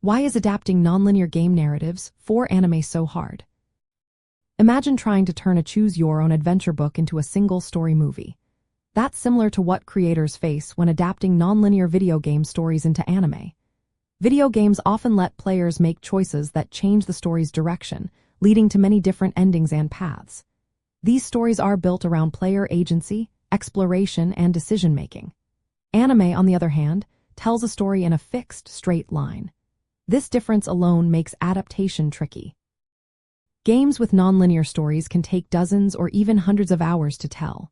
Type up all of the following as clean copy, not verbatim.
Why is adapting nonlinear game narratives for anime so hard? Imagine trying to turn a choose-your-own adventure book into a single-story movie. That's similar to what creators face when adapting nonlinear video game stories into anime. Video games often let players make choices that change the story's direction, leading to many different endings and paths. These stories are built around player agency, exploration, and decision-making. Anime, on the other hand, tells a story in a fixed, straight line. This difference alone makes adaptation tricky. Games with nonlinear stories can take dozens or even hundreds of hours to tell.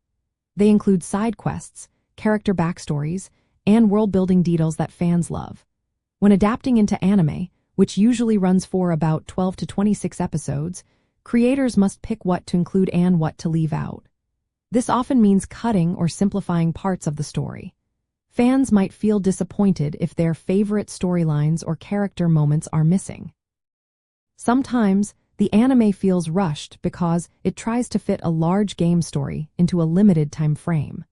They include side quests, character backstories, and world-building details that fans love. When adapting into anime, which usually runs for about 12 to 26 episodes, creators must pick what to include and what to leave out. This often means cutting or simplifying parts of the story. Fans might feel disappointed if their favorite storylines or character moments are missing. Sometimes, the anime feels rushed because it tries to fit a large game story into a limited time frame.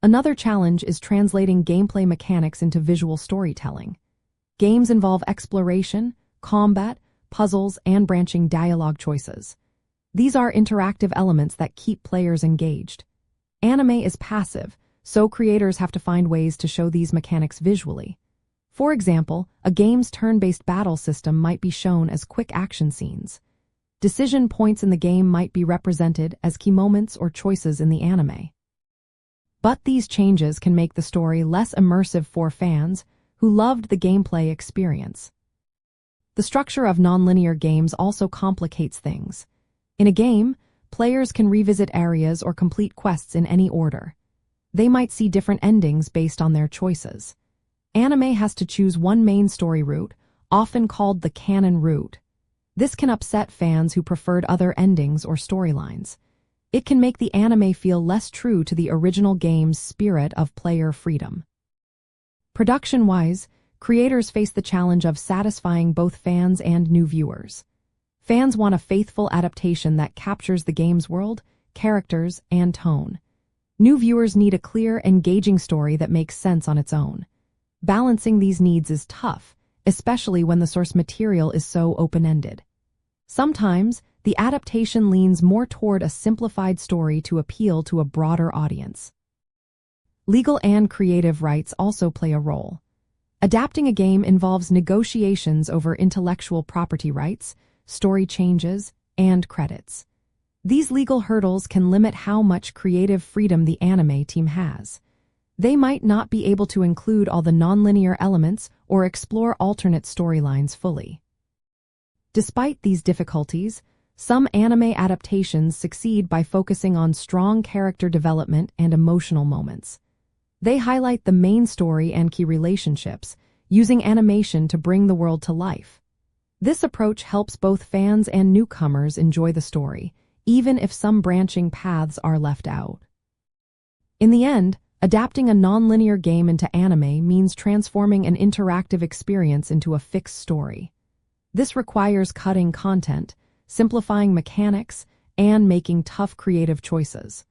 Another challenge is translating gameplay mechanics into visual storytelling. Games involve exploration, combat, puzzles, and branching dialogue choices. These are interactive elements that keep players engaged. Anime is passive, so creators have to find ways to show these mechanics visually. For example, a game's turn-based battle system might be shown as quick action scenes. Decision points in the game might be represented as key moments or choices in the anime. But these changes can make the story less immersive for fans who loved the gameplay experience. The structure of nonlinear games also complicates things. In a game, players can revisit areas or complete quests in any order. They might see different endings based on their choices. Anime has to choose one main story route, often called the canon route. This can upset fans who preferred other endings or storylines. It can make the anime feel less true to the original game's spirit of player freedom. Production-wise, creators face the challenge of satisfying both fans and new viewers. Fans want a faithful adaptation that captures the game's world, characters, and tone. New viewers need a clear, engaging story that makes sense on its own. Balancing these needs is tough, especially when the source material is so open-ended. Sometimes, the adaptation leans more toward a simplified story to appeal to a broader audience. Legal and creative rights also play a role. Adapting a game involves negotiations over intellectual property rights, story changes, and credits. These legal hurdles can limit how much creative freedom the anime team has. They might not be able to include all the nonlinear elements or explore alternate storylines fully. Despite these difficulties, some anime adaptations succeed by focusing on strong character development and emotional moments. They highlight the main story and key relationships, using animation to bring the world to life. This approach helps both fans and newcomers enjoy the story, even if some branching paths are left out. In the end, adapting a nonlinear game into anime means transforming an interactive experience into a fixed story. This requires cutting content, simplifying mechanics, and making tough creative choices.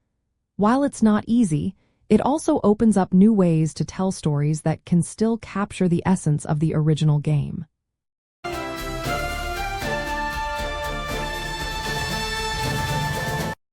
While it's not easy, it also opens up new ways to tell stories that can still capture the essence of the original game.